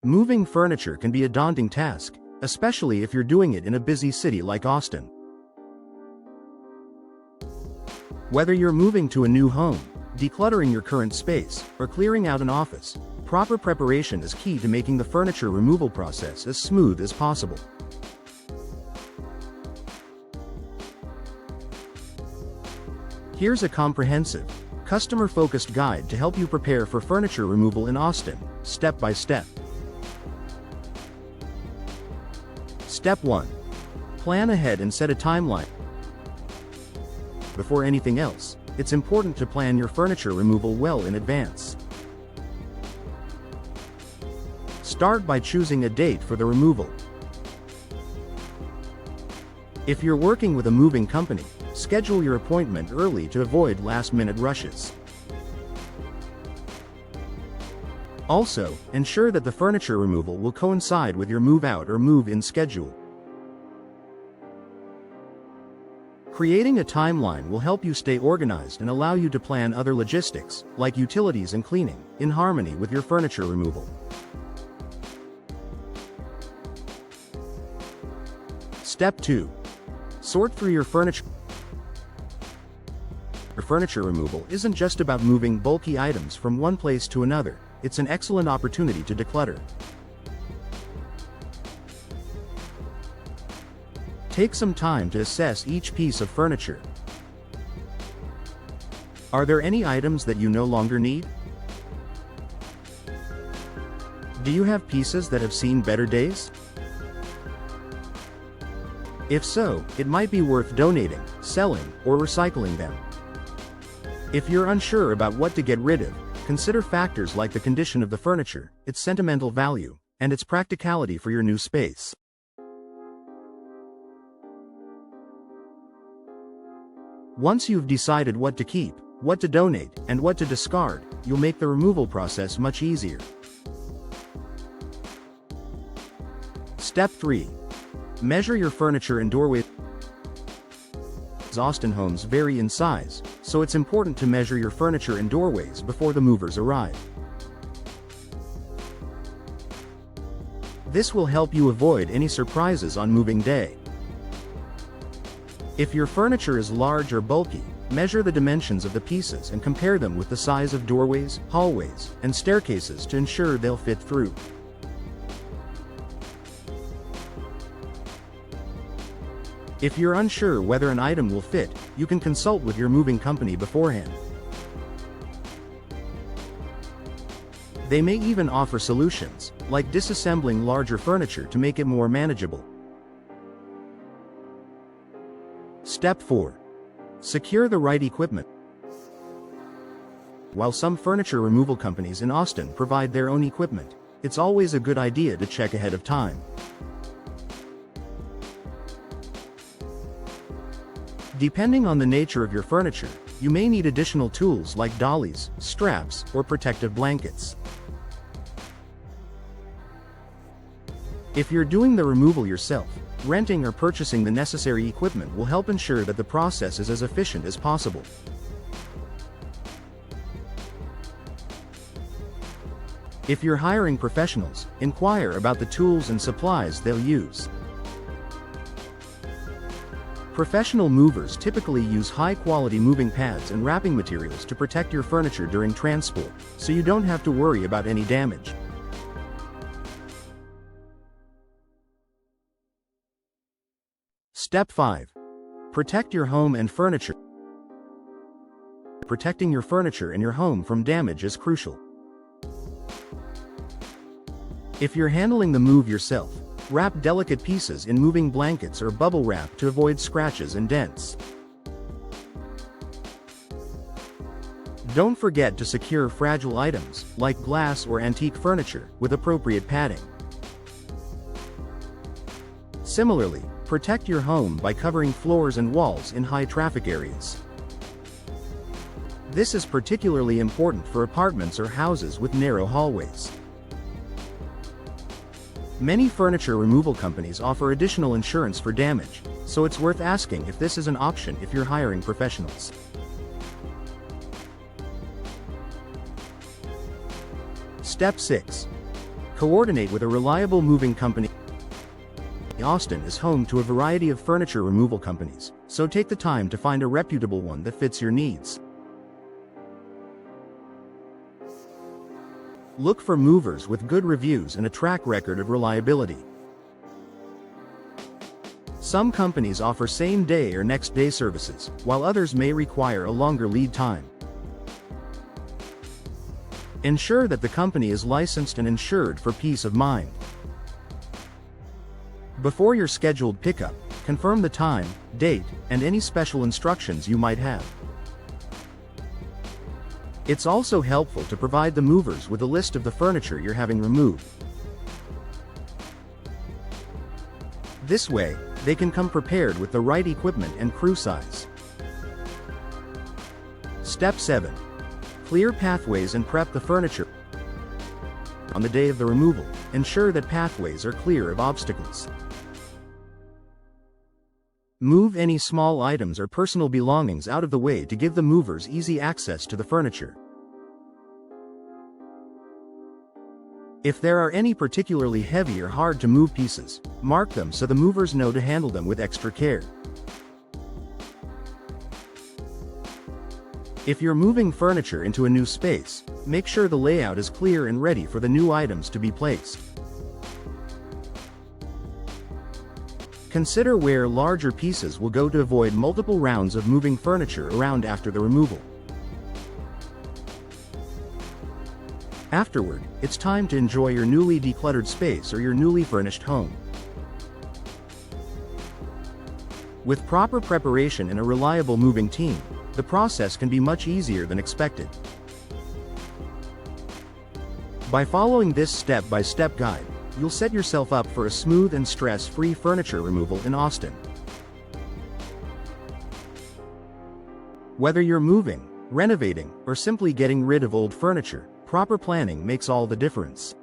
Moving furniture can be a daunting task, especially if you're doing it in a busy city like Austin. Whether you're moving to a new home, decluttering your current space, or clearing out an office, proper preparation is key to making the furniture removal process as smooth as possible. Here's a comprehensive, customer-focused guide to help you prepare for furniture removal in Austin, step by step. Step 1. Plan ahead and set a timeline. Before anything else, it's important to plan your furniture removal well in advance. Start by choosing a date for the removal. If you're working with a moving company, schedule your appointment early to avoid last-minute rushes. Also, ensure that the furniture removal will coincide with your move-out or move-in schedule. Creating a timeline will help you stay organized and allow you to plan other logistics, like utilities and cleaning, in harmony with your furniture removal. Step 2. Sort through your furniture. Your furniture removal isn't just about moving bulky items from one place to another, it's an excellent opportunity to declutter. Take some time to assess each piece of furniture. Are there any items that you no longer need? Do you have pieces that have seen better days? If so, it might be worth donating, selling, or recycling them. If you're unsure about what to get rid of, consider factors like the condition of the furniture, its sentimental value, and its practicality for your new space. Once you've decided what to keep, what to donate, and what to discard, you'll make the removal process much easier. Step 3. Measure your furniture and doorways. Austin homes vary in size, so it's important to measure your furniture and doorways before the movers arrive. This will help you avoid any surprises on moving day. If your furniture is large or bulky, measure the dimensions of the pieces and compare them with the size of doorways, hallways, and staircases to ensure they'll fit through. If you're unsure whether an item will fit, you can consult with your moving company beforehand. They may even offer solutions, like disassembling larger furniture to make it more manageable. Step 4. Secure the right equipment. While some furniture removal companies in Austin provide their own equipment, it's always a good idea to check ahead of time. Depending on the nature of your furniture, you may need additional tools like dollies, straps, or protective blankets. If you're doing the removal yourself, renting or purchasing the necessary equipment will help ensure that the process is as efficient as possible. If you're hiring professionals, inquire about the tools and supplies they'll use. Professional movers typically use high-quality moving pads and wrapping materials to protect your furniture during transport, so you don't have to worry about any damage. Step 5. Protect your home and furniture. Protecting your furniture and your home from damage is crucial. If you're handling the move yourself, wrap delicate pieces in moving blankets or bubble wrap to avoid scratches and dents. Don't forget to secure fragile items, like glass or antique furniture, with appropriate padding. Similarly, protect your home by covering floors and walls in high-traffic areas. This is particularly important for apartments or houses with narrow hallways. Many furniture removal companies offer additional insurance for damage, so it's worth asking if this is an option if you're hiring professionals. Step 6. Coordinate with a reliable moving company. Austin is home to a variety of furniture removal companies, so take the time to find a reputable one that fits your needs. Look for movers with good reviews and a track record of reliability. Some companies offer same-day or next-day services, while others may require a longer lead time. Ensure that the company is licensed and insured for peace of mind. Before your scheduled pickup, confirm the time, date, and any special instructions you might have. It's also helpful to provide the movers with a list of the furniture you're having removed. This way, they can come prepared with the right equipment and crew size. Step 7. Clear pathways and prep the furniture. On the day of the removal, ensure that pathways are clear of obstacles. Move any small items or personal belongings out of the way to give the movers easy access to the furniture. If there are any particularly heavy or hard to move pieces, mark them so the movers know to handle them with extra care. If you're moving furniture into a new space, make sure the layout is clear and ready for the new items to be placed. Consider where larger pieces will go to avoid multiple rounds of moving furniture around after the removal. Afterward, it's time to enjoy your newly decluttered space or your newly furnished home. With proper preparation and a reliable moving team, the process can be much easier than expected. By following this step-by-step guide, you'll set yourself up for a smooth and stress-free furniture removal in Austin. Whether you're moving, renovating, or simply getting rid of old furniture, proper planning makes all the difference.